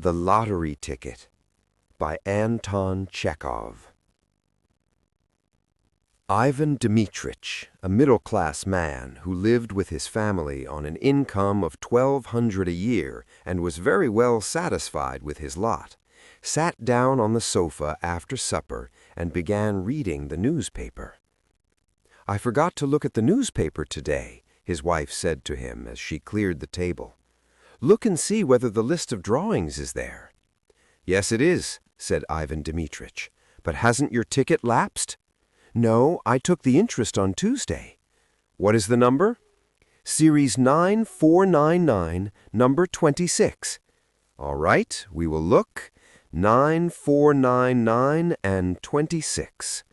The Lottery Ticket by Anton Chekhov. Ivan Dmitritch, a middle-class man who lived with his family on an income of 1,200 a year and was very well satisfied with his lot, sat down on the sofa after supper and began reading the newspaper. "I forgot to look at the newspaper today," his wife said to him as she cleared the table. "Look and see whether the list of drawings is there." "Yes, it is," said Ivan Dmitritch. "But hasn't your ticket lapsed?" "No, I took the interest on Tuesday." "What is the number?" "Series 9499, number 26. "All right, we will look. 9499 and 26.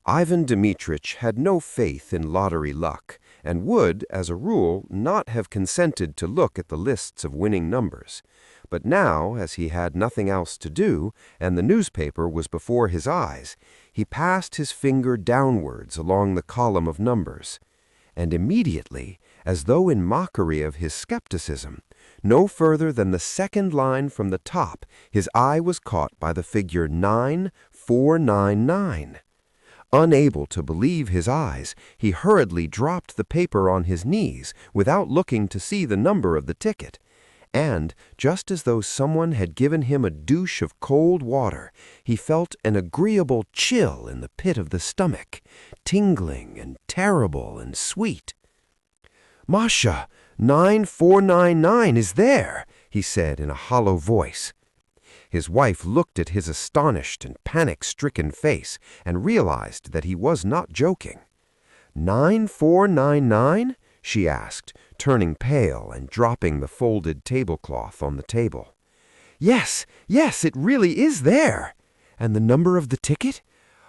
Ivan Dmitritch had no faith in lottery luck, and would, as a rule, not have consented to look at the lists of winning numbers. But now, as he had nothing else to do, and the newspaper was before his eyes, he passed his finger downwards along the column of numbers. And immediately, as though in mockery of his skepticism, no further than the second line from the top, his eye was caught by the figure 9499. Unable to believe his eyes, he hurriedly dropped the paper on his knees without looking to see the number of the ticket. And, just as though someone had given him a douche of cold water, he felt an agreeable chill in the pit of the stomach, tingling and terrible and sweet. "Masha, 9499 is there," he said in a hollow voice. His wife looked at his astonished and panic-stricken face and realized that he was not joking. 9499? She asked, turning pale and dropping the folded tablecloth on the table. Yes, it really is there. And the number of the ticket?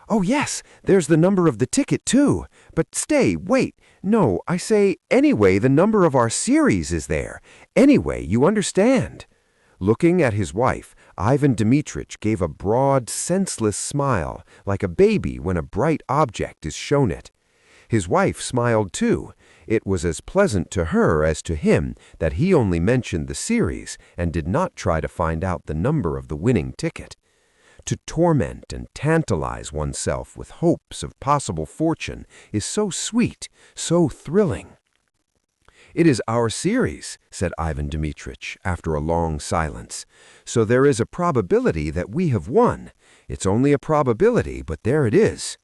Oh, yes, there's the number of the ticket, too. But stay, wait. No, I say, anyway, the number of our series is there. Anyway, you understand. Looking at his wife, Ivan Dmitritch gave a broad, senseless smile, like a baby when a bright object is shown it. His wife smiled too. It was as pleasant to her as to him that he only mentioned the series and did not try to find out the number of the winning ticket. To torment and tantalize oneself with hopes of possible fortune is so sweet, so thrilling. "It is our series," said Ivan Dmitritch, after a long silence. "So there is a probability that we have won. It's only a probability, but there it is.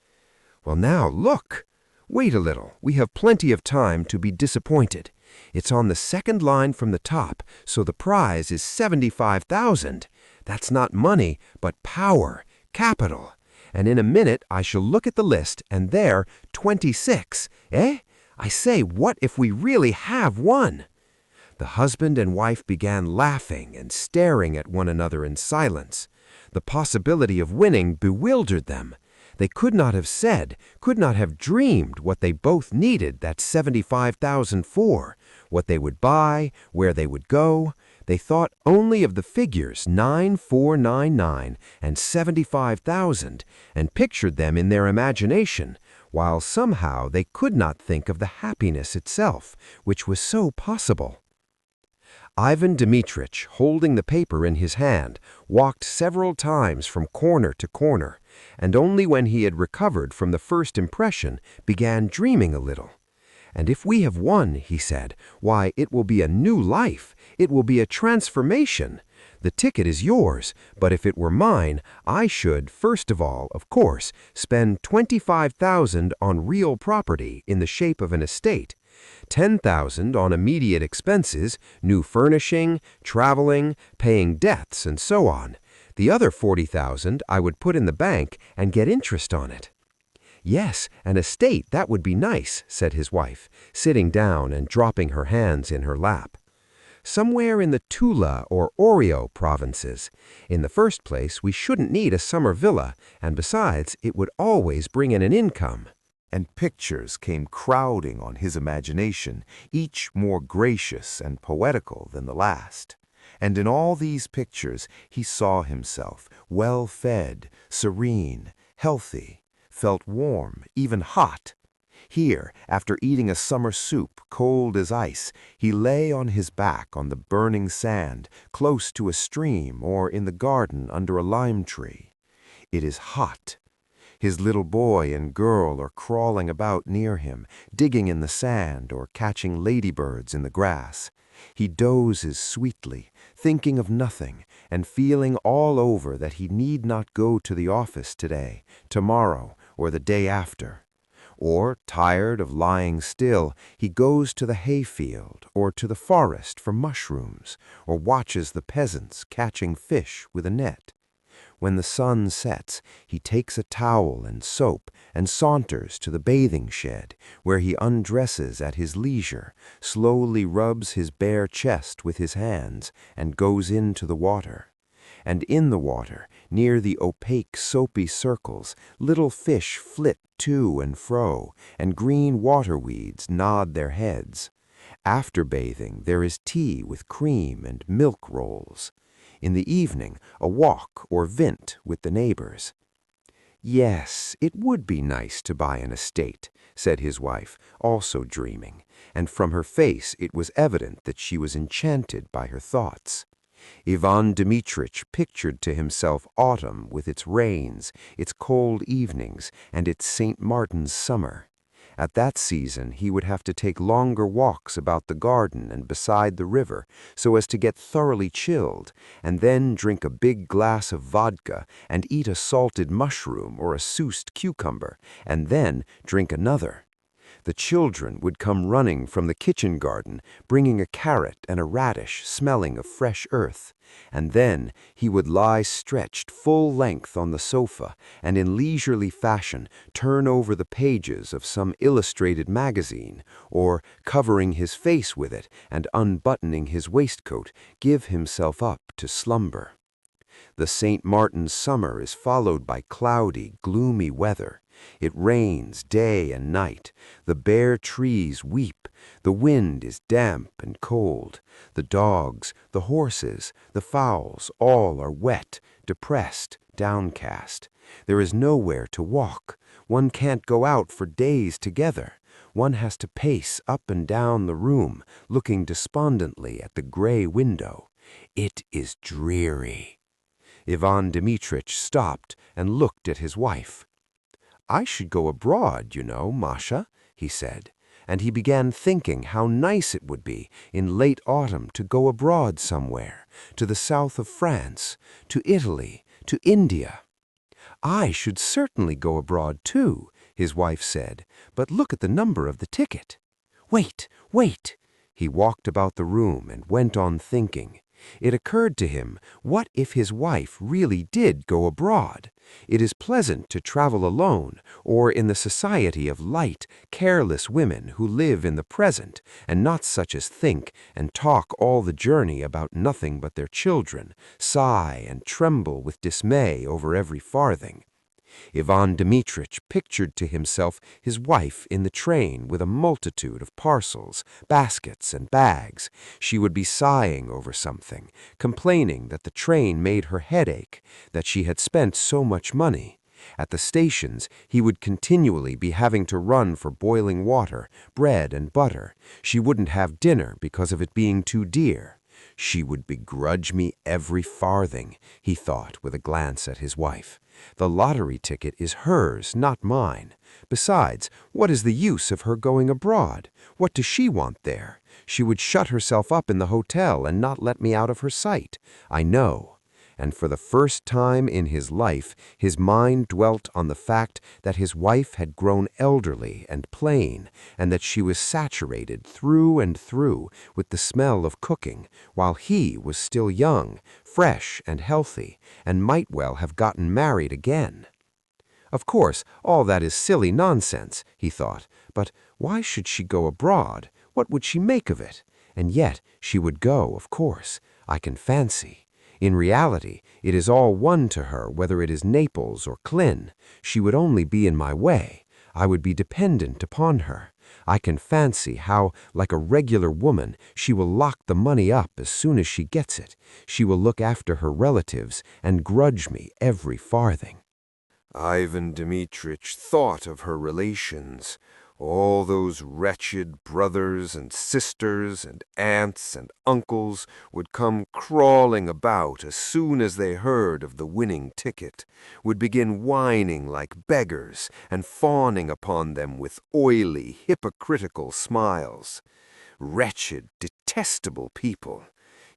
Well, now, look. Wait a little. We have plenty of time to be disappointed. It's on the second line from the top, so the prize is 75,000. That's not money, but power, capital. And in a minute I shall look at the list, and there, 26. Eh? I say, what if we really have won?" The husband and wife began laughing and staring at one another in silence. The possibility of winning bewildered them. They could not have said, could not have dreamed what they both needed that 75,000 for, what they would buy, where they would go. They thought only of the figures 9499 and 75,000 and pictured them in their imagination, while somehow they could not think of the happiness itself, which was so possible. Ivan Dmitritch, holding the paper in his hand, walked several times from corner to corner, and only when he had recovered from the first impression began dreaming a little. "And if we have won," he said, "why, it will be a new life. It will be a transformation. The ticket is yours, but if it were mine, I should, first of all, of course, spend 25,000 on real property in the shape of an estate, 10,000 on immediate expenses, new furnishing, traveling, paying debts, and so on. The other 40,000 I would put in the bank and get interest on it." "Yes, an estate, that would be nice," said his wife, sitting down and dropping her hands in her lap. "Somewhere in the Tula or Orio provinces. In the first place, we shouldn't need a summer villa, and besides, it would always bring in an income." And pictures came crowding on his imagination, each more gracious and poetical than the last. And in all these pictures he saw himself well-fed, serene, healthy, felt warm, even hot. Here, after eating a summer soup cold as ice, he lay on his back on the burning sand, close to a stream or in the garden under a lime tree. It is hot. His little boy and girl are crawling about near him, digging in the sand or catching ladybirds in the grass. He dozes sweetly, thinking of nothing, and feeling all over that he need not go to the office today, tomorrow, or the day after. Or, tired of lying still, he goes to the hayfield or to the forest for mushrooms, or watches the peasants catching fish with a net. When the sun sets, he takes a towel and soap and saunters to the bathing shed, where he undresses at his leisure, slowly rubs his bare chest with his hands, and goes into the water. And in the water, near the opaque soapy circles, little fish flit to and fro, and green water weeds nod their heads. After bathing, there is tea with cream and milk rolls. In the evening, a walk or vint with the neighbors. "Yes, it would be nice to buy an estate," said his wife, also dreaming, and from her face it was evident that she was enchanted by her thoughts. Ivan Dmitritch pictured to himself autumn with its rains, its cold evenings, and its St. Martin's summer. At that season he would have to take longer walks about the garden and beside the river so as to get thoroughly chilled, and then drink a big glass of vodka and eat a salted mushroom or a soused cucumber, and then drink another. The children would come running from the kitchen garden, bringing a carrot and a radish smelling of fresh earth, and then he would lie stretched full length on the sofa and in leisurely fashion turn over the pages of some illustrated magazine, or, covering his face with it and unbuttoning his waistcoat, give himself up to slumber. The St. Martin's summer is followed by cloudy, gloomy weather. It rains day and night. The bare trees weep. The wind is damp and cold. The dogs, the horses, the fowls, all are wet, depressed, downcast. There is nowhere to walk. One can't go out for days together. One has to pace up and down the room, looking despondently at the gray window. It is dreary. Ivan Dmitritch stopped and looked at his wife. "I should go abroad, you know, Masha," he said, and he began thinking how nice it would be in late autumn to go abroad somewhere, to the south of France, to Italy, to India. "I should certainly go abroad too," his wife said, "but look at the number of the ticket." "Wait, wait!" He walked about the room and went on thinking. It occurred to him, what if his wife really did go abroad? It is pleasant to travel alone, or in the society of light, careless women who live in the present, and not such as think and talk all the journey about nothing but their children, sigh and tremble with dismay over every farthing. Ivan Dmitritch pictured to himself his wife in the train with a multitude of parcels, baskets, and bags. She would be sighing over something, complaining that the train made her head ache, that she had spent so much money. At the stations, he would continually be having to run for boiling water, bread, and butter. She wouldn't have dinner because of it being too dear. "She would begrudge me every farthing," he thought with a glance at his wife. "The lottery ticket is hers, not mine. Besides, what is the use of her going abroad? What does she want there? She would shut herself up in the hotel and not let me out of her sight. I know." And for the first time in his life, his mind dwelt on the fact that his wife had grown elderly and plain, and that she was saturated through and through with the smell of cooking, while he was still young, fresh, and healthy, and might well have gotten married again. Of course, all that is silly nonsense, he thought, but why should she go abroad? What would she make of it? And yet she would go, of course, I can fancy. In reality, it is all one to her whether it is Naples or Klin. She would only be in my way. I would be dependent upon her. I can fancy how, like a regular woman, she will lock the money up as soon as she gets it. She will look after her relatives and grudge me every farthing. Ivan Dmitritch thought of her relations. All those wretched brothers and sisters and aunts and uncles would come crawling about as soon as they heard of the winning ticket, would begin whining like beggars and fawning upon them with oily, hypocritical smiles. Wretched, detestable people.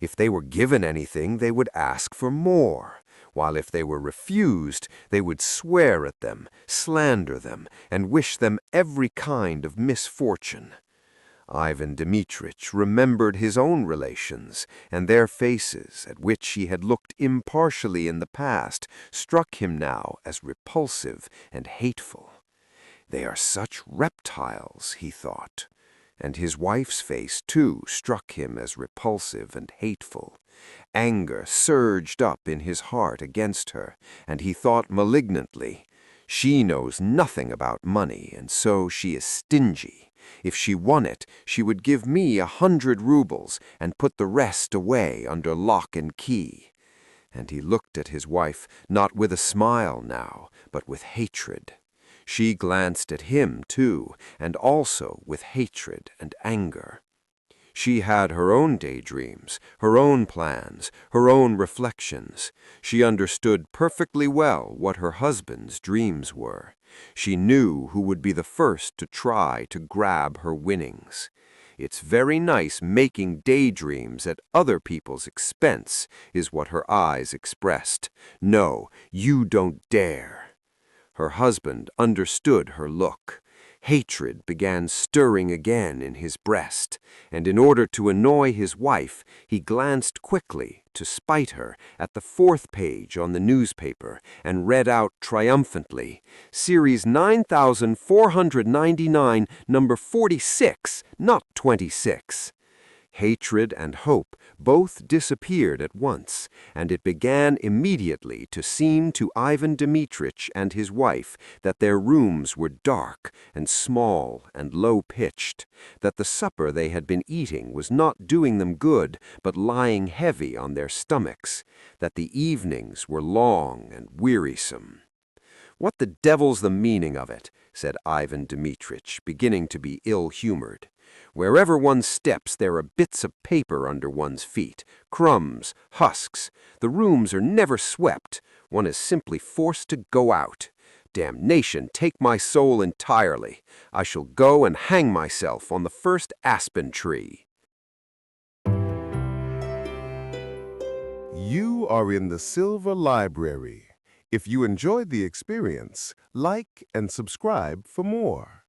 If they were given anything, they would ask for more, while if they were refused, they would swear at them, slander them, and wish them every kind of misfortune. Ivan Dmitritch remembered his own relations, and their faces, at which he had looked impartially in the past, struck him now as repulsive and hateful. They are such reptiles, he thought. And his wife's face, too, struck him as repulsive and hateful. Anger surged up in his heart against her, and he thought malignantly, "She knows nothing about money, and so she is stingy. If she won it, she would give me 100 rubles and put the rest away under lock and key." And he looked at his wife not with a smile now, but with hatred. She glanced at him, too, and also with hatred and anger. She had her own daydreams, her own plans, her own reflections. She understood perfectly well what her husband's dreams were. She knew who would be the first to try to grab her winnings. "It's very nice making daydreams at other people's expense," is what her eyes expressed. "No, you don't dare." Her husband understood her look. Hatred began stirring again in his breast, and in order to annoy his wife, he glanced quickly, to spite her, at the 4th page on the newspaper, and read out triumphantly, "Series 9499, number 46, not 26. Hatred and hope both disappeared at once, and it began immediately to seem to Ivan Dmitritch and his wife that their rooms were dark and small and low-pitched, that the supper they had been eating was not doing them good but lying heavy on their stomachs, that the evenings were long and wearisome. "What the devil's the meaning of it?" said Ivan Dmitritch, beginning to be ill-humored. "Wherever one steps there are bits of paper under one's feet, crumbs, husks. The rooms are never swept. One is simply forced to go out. Damnation take my soul entirely. I shall go and hang myself on the first aspen tree." You are in the Silver Library. If you enjoyed the experience, like and subscribe for more.